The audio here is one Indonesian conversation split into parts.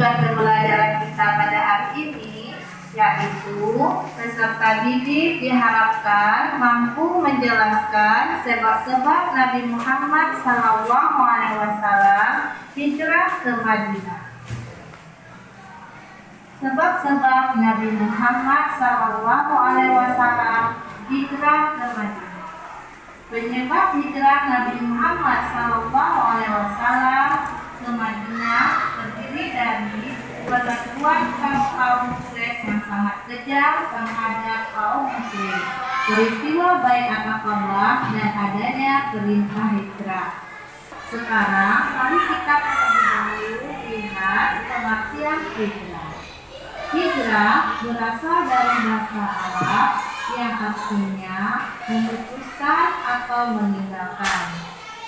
tujuan pembelajaran kita pada hari ini, yaitu peserta didik diharapkan mampu menjelaskan sebab-sebab Nabi Muhammad SAW hijrah ke Madinah. Sebab-sebab Nabi Muhammad SAW hijrah ke Madinah. Penyebab hijrah Nabi Muhammad SAW ke Madinah terdiri dari perlakuan kaum Quraisy yang sangat kejam terhadap kaum Muslim, peristiwa Bai'at Aqabah dan adanya perintah hijrah. Sekarang mari kita terlebih dahulu lihat pengertian hijrah. Hijrah berasal dari bahasa Arab yang artinya memutuskan atau meninggalkan.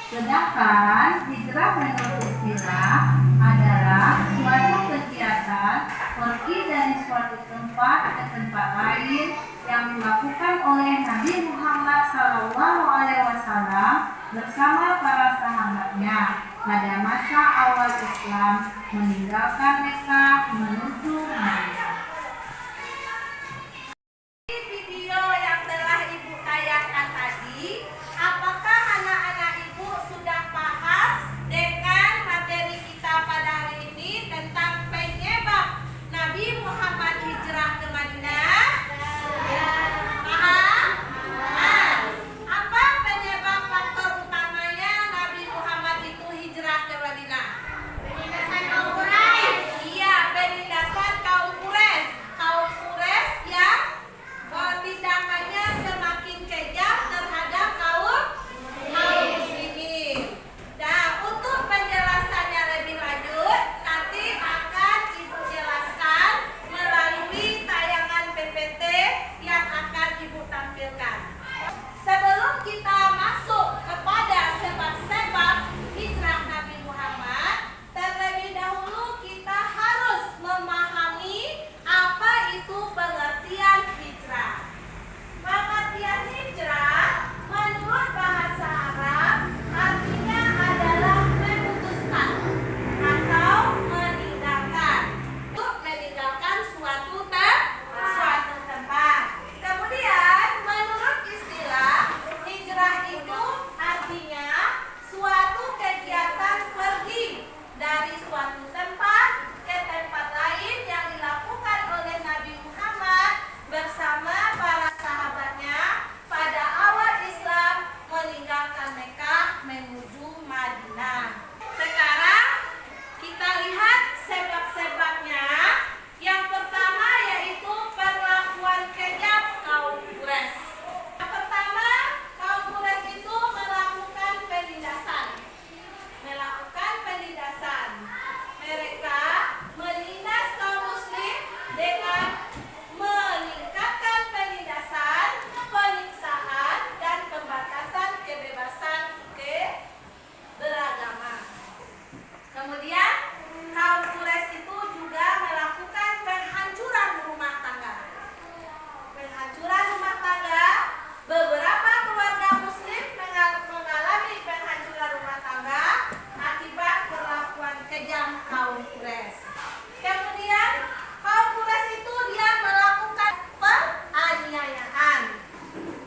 Sedangkan hijrah menurut istilah adalah suatu kegiatan pergi dari suatu tempat ke tempat lain yang dilakukan oleh Nabi Muhammad SAW bersama para sahabatnya pada masa awal Islam meninggalkan Mekah menuju Madinah. Video yang telah Ibu tayangkan tadi, apakah anak-anak Ibu sudah paham dengan materi kita pada hari ini tentang penyebab Nabi Muhammad hijrah ke Madinah? Paham? Apa penyebab faktor utamanya Nabi Muhammad itu hijrah ke Madinah? Penindasan kaum Quraisy. Iya, penindasan kaum Quraisy. Kaum Quraisy yang tindakannya semakin kejam terhadap kaum muslimin. Nah, untuk penjelasannya lebih lanjut, nanti akan Ibu jelaskan melalui tayangan PPT yang akan Ibu tampilkan. Sebelum kita masuk kepada sebab-sebab hijrah Nabi Muhammad, terlebih dahulu kita harus memahami apa itu pengertian hijrah. Pengertian hijrah menurut bahasa Arab artinya adalah memutuskan atau meninggalkan, untuk meninggalkan suatu tempat. Kemudian menurut istilah hijrah itu artinya suatu kegiatan pergi dari suatu tempat ke tempat lain yang dilakukan oleh Nabi Muhammad bersama para sahabatnya pada awal Islam meninggalkan Mekah menuju Madinah. Sekarang kita lihat sebab-sebabnya. Yang pertama yaitu perlakuan kejam kaum Quraisy. Yang pertama, kaum Quraisy itu melakukan penindasan. Mereka menindas kaum muslim dengan meningkatkan penindasan, penyiksaan, dan pembatasan kebebasan beragama. Kemudian kaum Quraisy itu juga melakukan penghancuran rumah tangga. Beberapa keluarga muslim mengalami penghancuran rumah tangga akibat perlakuan kejam kaum Quraisy. Kemudian kaum Quraisy itu dia melakukan penganiayaan,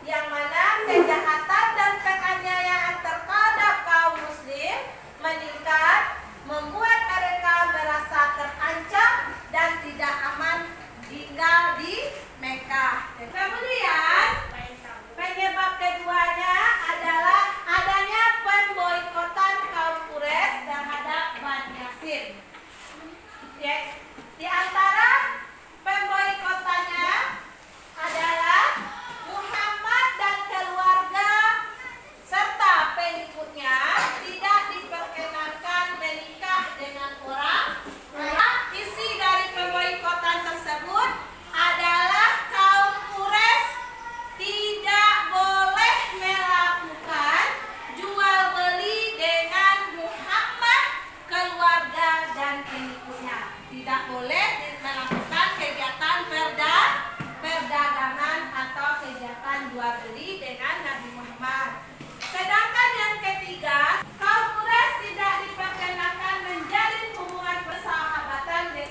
yang mana kejahatan dan penganiayaan terhadap kaum muslim meningkat, membuat mereka merasa terancam dan tidak aman tinggal di Mekah. Kemudian penyebab keduanya adalah adanya pemboikotan kaum Quraisy terhadap Bani Hashim. Di antara pemboikotannya adalah Muhammad dan keluarga serta pengikutnya tidak diperkenankan menikah dengan orang. Isi dari pemboikotan tersebut adalah kaum Quraisy tidak boleh melakukan jual beli dengan Muhammad, keluarga dan pengikutnya. Tidak boleh melakukan kegiatan perdagangan atau kegiatan jual beli dengan Nabi Muhammad. Sedangkan yang ketiga, kaum Quraisy tidak diperkenankan menjalin hubungan persahabatan dengan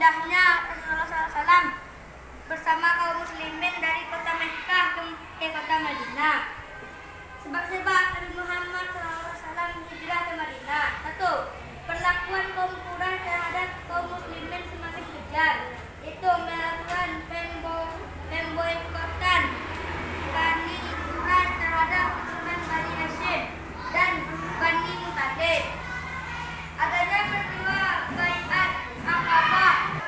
hijrahnya Rasulullah SAW bersama kaum muslimin dari kota Mekkah ke kota Madinah. Sebab-sebab Nabi Muhammad SAW hijrah ke Madinah. 1. Perlakuan kaum Quraisy terhadap kaum muslimin semakin kejam. Itu melakukan pemboikotan Bani Quraisy terhadap keturunan Bani Hashim dan Bani Muttalib. Adanya peristiwa Baiat Aqabah.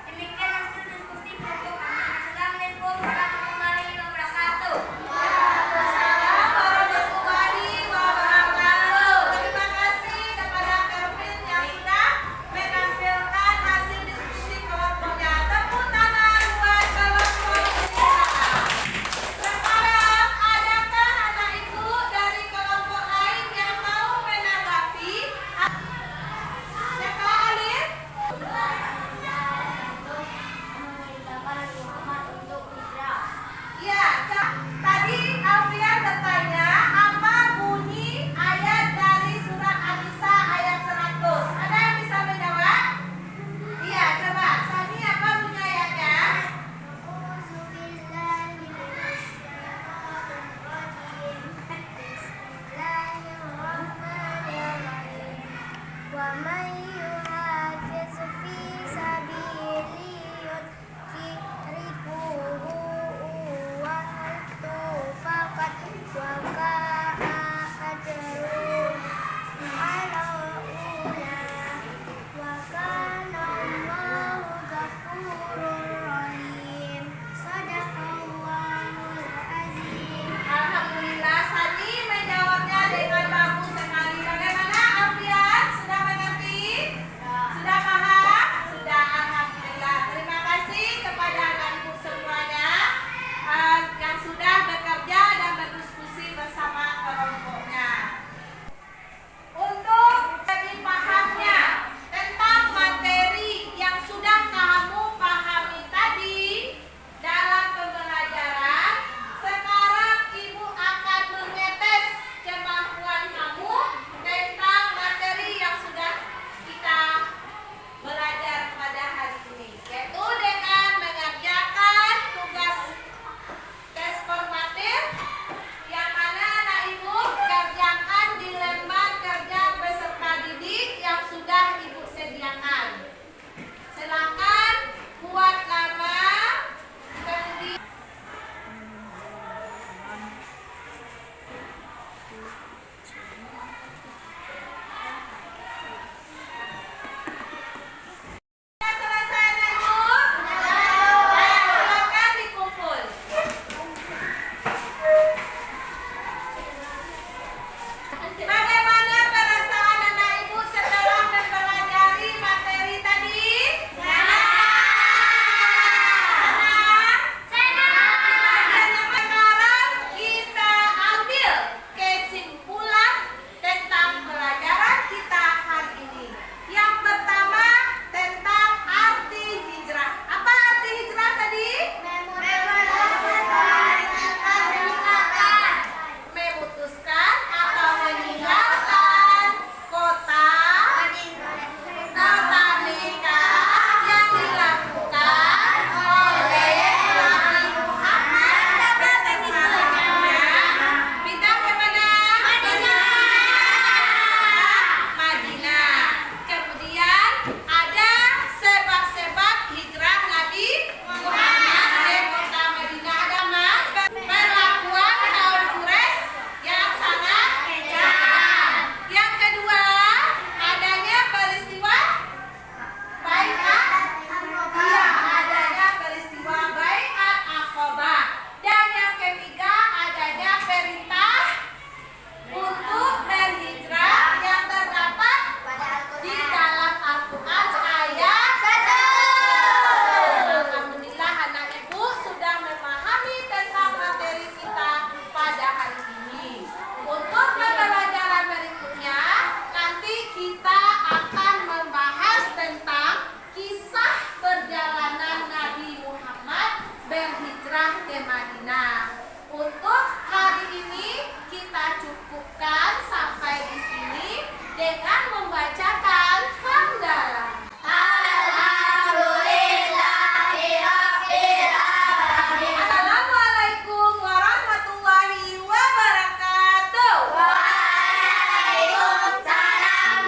Demikian hasil diskusi kelompok kami. Assalamualaikum warahmatullahi wabarakatuh. Waalaikumsalam warahmatullahi wabarakatuh. Terima kasih kepada Kelvin yang sudah menampilkan hasil diskusi kelompoknya. Tepuk tangan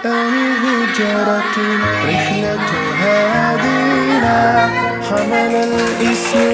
الهجرة رحلة هادينا حمل الإسلام